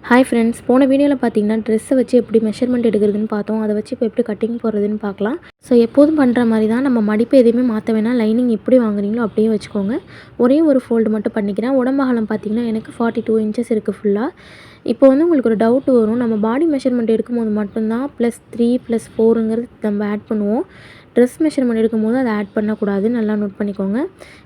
Hi friends, போன வீடியோவில் பார்த்தீங்கன்னா ட்ரெஸ்ஸை வச்சு எப்படி மெஷர்மெண்ட் எடுக்கிறதுன்னு பார்த்தோம். அதை வச்சு இப்போ எப்படி கட்டிங் போடுறதுன்னு பார்க்கலாம். ஸோ எப்போதும் பண்ணுற மாதிரி தான், நம்ம மடிப்பு எதுவுமே மாற்ற வேணாம். லைனிங் எப்படி வாங்குறீங்களோ அப்படியே வச்சுக்கோங்க. ஒரே ஒரு ஃபோல்டு மட்டும் பண்ணிக்கிறேன். உடம்பு அகலம் பார்த்தீங்கன்னா எனக்கு 42 இன்ச்சஸ் இருக்குது ஃபுல்லாக. இப்போ வந்து உங்களுக்கு ஒரு டவுட் வரும், நம்ம பாடி மெஷர்மெண்ட் எடுக்கும்போது மட்டும்தான் +3 +4ங்கிறது நம்ம ஆட் பண்ணுவோம். ட்ரெஸ் மெஷர்மெண்ட் எடுக்கும்போது அதை ஆட் பண்ணக்கூடாது, நல்லா நோட் பண்ணிக்கோங்க.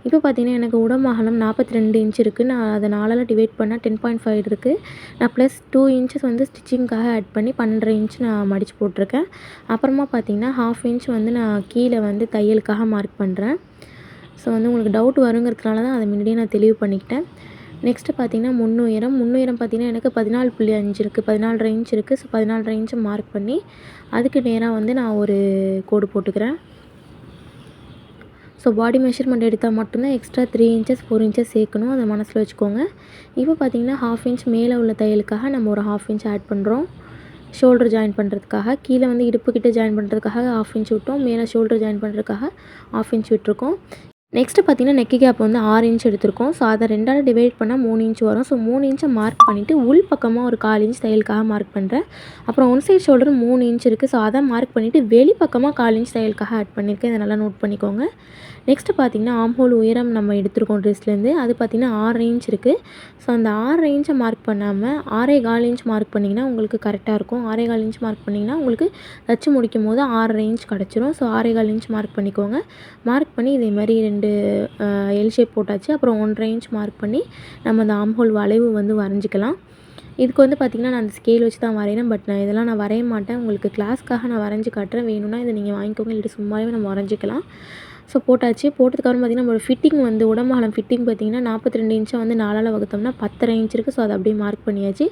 இப்போ பார்த்தீங்கன்னா எனக்கு உடம்பு அகலம் 42 இன்ச் இருக்குது. நான் அதை 4ஆல் டிவைட் பண்ணால் 10.5 இருக்குது. நான் +2 இன்ச்சஸ் வந்து ஸ்டிச்சிங்காக ஆட் பண்ணி 12 இன்ச் நான் மடித்து போட்டிருக்கேன். அப்புறமா பார்த்தீங்கன்னா 1/2 இன்ச் வந்து நான் கீழே வந்து தையலுக்காக மார்க் பண்ணுறேன். ஸோ வந்து உங்களுக்கு டவுட் வருங்கிறதுனால தான் அதை முன்னாடியே நான் தெளிவு பண்ணிக்கிட்டேன். நெக்ஸ்ட்டு பார்த்தீங்கன்னா முன்னுயரம் பார்த்தீங்கன்னா எனக்கு 14.5 இருக்குது, 14.5 இன்ச் இருக்குது. ஸோ 14.5 இன்ச்சை மார்க் பண்ணி அதுக்கு நேராக வந்து நான் ஒரு கோடு போட்டுக்கிறேன். ஸோ பாடி மெஷர்மெண்ட் எடுத்தால் மட்டும்தான் எக்ஸ்ட்ரா 3 இன்ச்சஸ் 4 இன்ச்சஸ் சேர்க்கணும், அதை மனசில் வச்சுக்கோங்க. இப்போ பார்த்தீங்கன்னா 1/2 இன்ச் மேலே உள்ள தையலுக்காக நம்ம ஒரு 1/2 இன்ச் ஆட் பண்ணுறோம். ஷோல்டர் ஜாயின் பண்ணுறதுக்காக கீழே வந்து இடுப்புக்கிட்ட ஜாயின் பண்ணுறதுக்காக 1/2 இன்ச் விட்டோம். மேலே ஷோல்டர் ஜாயின் பண்ணுறதுக்காக 1/2 இன்ச் விட்டுருக்கோம். நெக்ஸ்ட்டு பார்த்தீங்கன்னா நெக்கு கேப் வந்து 6 இன்ச் எடுத்திருக்கோம். ஸோ அதை 2ஆல் டிவைட் பண்ணால் 3 இன்ச் வரும். ஸோ 3 இன்ச்சை மார்க் பண்ணிவிட்டு உள் பக்கமாக ஒரு 1/4 இன்ச் தையலுக்காக மார்க் பண்ணுறேன். அப்புறம் ஒன் சைட் ஷோல்டர் 3 இன்ச் இருக்குது. ஸோ அதை மார்க் பண்ணிவிட்டு வெளி பக்கமாக 1/4 இன்ச் தையலுக்காக ஆட் பண்ணியிருக்கேன். இதை நல்லா நோட் பண்ணிக்கோங்க. நெக்ஸ்ட்டு பார்த்தீங்கன்னா ஆம்ஹோல் உயரம் நம்ம எடுத்துருக்கோம் ட்ரெஸ்லேருந்து, அது பார்த்திங்கன்னா 6 இன்ச் இருக்குது. ஸோ அந்த 6 இன்ச்சை மார்க் பண்ணாமல் 6.25 இன்ச் மார்க் பண்ணிங்கன்னா உங்களுக்கு கரெக்டாக இருக்கும். 6.25 இன்ச் மார்க் பண்ணிங்கன்னா உங்களுக்கு தச்சு முடிக்கும் போது 6.5 இன்ச் கிடச்சிரும். ஸோ 6.25 இன்ச் மார்க் பண்ணிக்கோங்க. மார்க் பண்ணி இதே மாதிரி 2 எல் ஷேப் போட்டாச்சு. அப்புறம் 1.5 இன்ச் மார்க் பண்ணி நம்ம அந்த ஆம்ஹோல் வளைவு வந்து வரைஞ்சிக்கலாம். இதுக்கு வந்து பார்த்திங்கன்னா நான் அந்த ஸ்கேல் வச்சு தான் வரைகிறேன். பட் இதெல்லாம் நான் வரைய மாட்டேன். உங்களுக்கு கிளாஸ்க்காக நான் வரைஞ்சி காட்டுறேன். வேணும்னா இதை நீங்கள் வாங்கிக்கோங்க, இல்லாட்டி சும்மாவே நம்ம வரைஞ்சிக்கலாம். ஸோ போட்டாச்சு. போட்டதுக்கப்புறம் பார்த்திங்கன்னா நம்மளோட ஃபிட்டிங் வந்து உடம்பு அகலம் ஃபிட்டிங் பார்த்திங்கன்னா 42 இன்ச்சை வந்து 4ஆல் வகுத்தோம்னா 10.5 இன்ச் இருக்குது. ஸோ அதை அப்படியே மார்க் பண்ணியாச்சு.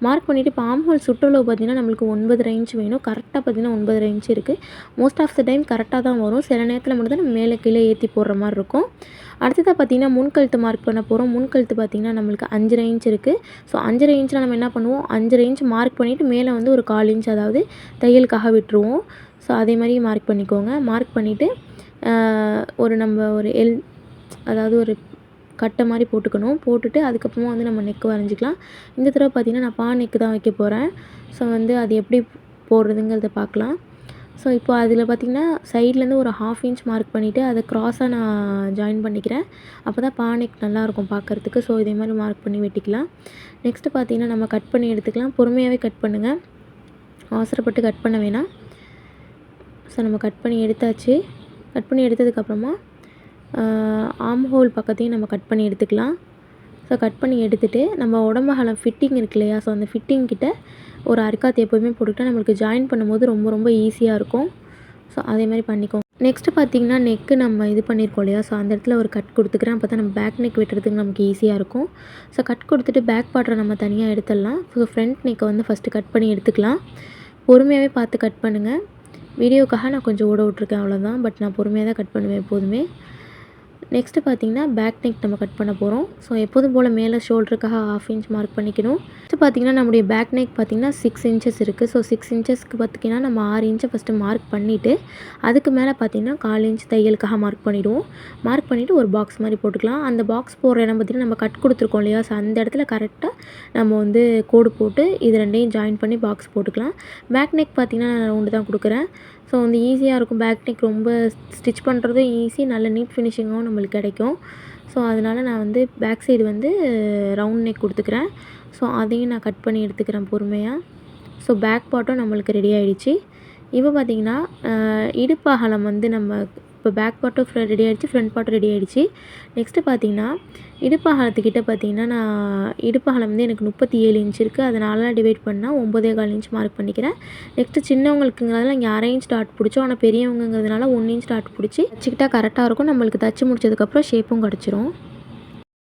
மார்க் பண்ணிவிட்டு இப்போ ஆம்ஹோல் சுற்றளவு பார்த்திங்கன்னா நம்மளுக்கு 9.5 இன்ச் வேணும். கரெக்டாக பார்த்திங்கன்னா 9.5 இன்ச் இருக்குது. மோஸ்ட் ஆஃப் த டைம் கரெக்டாக தான் வரும். சில நேரத்தில் மட்டும் தான் நம்ம மேலே கீழே ஏற்றி போடுற மாதிரி இருக்கும். அடுத்ததாக பார்த்திங்கன்னா முன்கழுத்து மார்க் பண்ண போகிறோம். முன்கழுத்து பார்த்திங்கன்னா நம்மளுக்கு 5.5 இன்ச் இருக்குது. ஸோ 5.5 இன்ச்சில் நம்ம என்ன பண்ணுவோம், 5.5 இன்ச் மார்க் பண்ணிவிட்டு மேலே வந்து ஒரு 1/4 இன்ச் அதாவது தையலுக்காக விட்டுருவோம். ஸோ அதே மாதிரி மார்க் பண்ணிக்கோங்க. மார்க் பண்ணிவிட்டு நம்ம ஒரு அதாவது ஒரு கட்டை மாதிரி போட்டுக்கணும். போட்டுட்டு அதுக்கப்புறமா வந்து நம்ம நெக்கு வரைஞ்சிக்கலாம். இந்த தடவை பார்த்திங்கன்னா நான் நெக்கு தான் வைக்க போகிறேன். ஸோ வந்து அது எப்படி போடுறதுங்கிறத பார்க்கலாம். ஸோ இப்போ அதில் பார்த்திங்கன்னா சைட்லேருந்து ஒரு 1/2 இன்ச் மார்க் பண்ணிவிட்டு அதை க்ராஸாக நான் ஜாயின் பண்ணிக்கிறேன். அப்போ தான் நெக் நல்லாயிருக்கும் பார்க்குறதுக்கு. ஸோ இதே மாதிரி மார்க் பண்ணி வெட்டிக்கலாம். நெக்ஸ்ட்டு பார்த்திங்கன்னா நம்ம கட் பண்ணி எடுத்துக்கலாம். பொறுமையாகவே கட் பண்ணுங்கள், அவசரப்பட்டு கட் பண்ண வேணாம். ஸோ நம்ம கட் பண்ணி எடுத்தாச்சு. கட் பண்ணி எடுத்ததுக்கப்புறமா ஆம்ஹோல் பக்கத்தையும் நம்ம கட் பண்ணி எடுத்துக்கலாம். ஸோ கட் பண்ணி எடுத்துகிட்டு நம்ம உடம்பு அகலம் ஃபிட்டிங் இருக்கு இல்லையா, ஸோ அந்த ஃபிட்டிங் கிட்ட ஒரு அரிக்காத்து எப்போதுமே போட்டுக்கிட்டால் நம்மளுக்கு ஜாயின் பண்ணும்போது ரொம்ப ரொம்ப ஈஸியாக இருக்கும். ஸோ அதே மாதிரி பண்ணிக்கோங்க. நெக்ஸ்ட்டு பார்த்திங்கன்னா நெக்கு நம்ம இது பண்ணியிருக்கோம் இல்லையா, ஸோ அந்த இடத்துல ஒரு கட் கொடுத்துக்கிறேன். அப்போ தான் நம்ம பேக் நெக் வெட்டுறதுக்கு நமக்கு ஈஸியாக இருக்கும். ஸோ கட் கொடுத்துட்டு பேக் பார்ட்டை நம்ம தனியாக எடுத்துடலாம். ஸோ ஃப்ரண்ட் நெக்கை வந்து ஃபஸ்ட்டு கட் பண்ணி எடுத்துக்கலாம். பொறுமையாகவே பார்த்து கட் பண்ணுங்கள். வீடியோக்காக நான் கொஞ்சம் ஓட விட்ருக்கேன், அவ்வளோதான். பட் நான் பொறுமையாக தான் கட் பண்ணுவேன் எப்போதுமே. நெக்ஸ்ட்டு பார்த்திங்கன்னா பேக் நெக் நம்ம கட் பண்ண போகிறோம். ஸோ எப்போதும் போல் மேலே ஷோல்டருக்காக 1/2 இன்ச் மார்க் பண்ணிக்கணும். நெக்ஸ்ட்டு பார்த்திங்கன்னா நம்முடைய பேக் நெக் பார்த்திங்கன்னா 6 இன்ச்சஸ் இருக்குது. ஸோ 6 இன்ச்சஸ்க்கு பார்த்திங்கன்னா நம்ம 6 இன்ச்சை ஃபஸ்ட்டு மார்க் பண்ணிவிட்டு அதுக்கு மேலே பார்த்திங்கன்னா 1/4 இன்ச் தையலுக்காக மார்க் பண்ணிவிடுவோம். மார்க் பண்ணிவிட்டு ஒரு பாக்ஸ் மாதிரி போட்டுக்கலாம். அந்த பாக்ஸ் போடுற இடம் பார்த்திங்கன்னா நம்ம கட் கொடுத்துருக்கோம் இல்லையா, ஸோ அந்த இடத்துல கரெக்டாக நம்ம வந்து கோடு போட்டு இது ரெண்டையும் ஜாயின் பண்ணி பாக்ஸ் போட்டுக்கலாம். பேக் நெக் பார்த்திங்கன்னா நான் ரவுண்டு தான் கொடுக்குறேன். ஸோ வந்து ஈஸியாக இருக்கும். பேக் நெக் ரொம்ப ஸ்டிச் பண்ணுறதும் ஈஸி, நல்ல நீட் ஃபினிஷிங்காகவும் நம்மளுக்கு கிடைக்கும். ஸோ அதனால் நான் வந்து பேக் சைடு வந்து ரவுண்ட் நெக் கொடுத்துக்கிறேன். ஸோ அதையும் நான் கட் பண்ணி எடுத்துக்கிறேன் பொறுமையாக. ஸோ பேக் பார்ட்டும் நம்மளுக்கு ரெடி ஆகிடுச்சு. இப்போ பார்த்திங்கன்னா இடுப்பு அகலம் வந்து நம்ம இப்போ பேக் பார்ட்டும் ரெடி ஆகிடுச்சு, ஃப்ரண்ட் பார்ட்டும் ரெடி ஆகிடுச்சு. நெக்ஸ்ட்டு பார்த்திங்கன்னா இடுப்பு அகலத்துக்கிட்ட பார்த்திங்கன்னா நான் இடுப்பு அகலம் வந்து எனக்கு 37 இன்ச் இருக்குது. அதை 4ஆல் டிவைட் பண்ணால் 9.25 இன்ச் மார்க் பண்ணிக்கிறேன். நெக்ஸ்ட்டு சின்னவங்களுக்குங்கிறதுல இங்கே 1/2 இன்ச் டாட் பிடிச்சோம். ஆனால் பெரியவங்கிறதுனால 1 இன்ச் டாட் பிடிச்சி தச்சுக்கிட்டால் கரெக்டாக இருக்கும். நம்மளுக்கு தச்சு முடிச்சதுக்கப்புறம் ஷேப்பும் கிடச்சிரும்.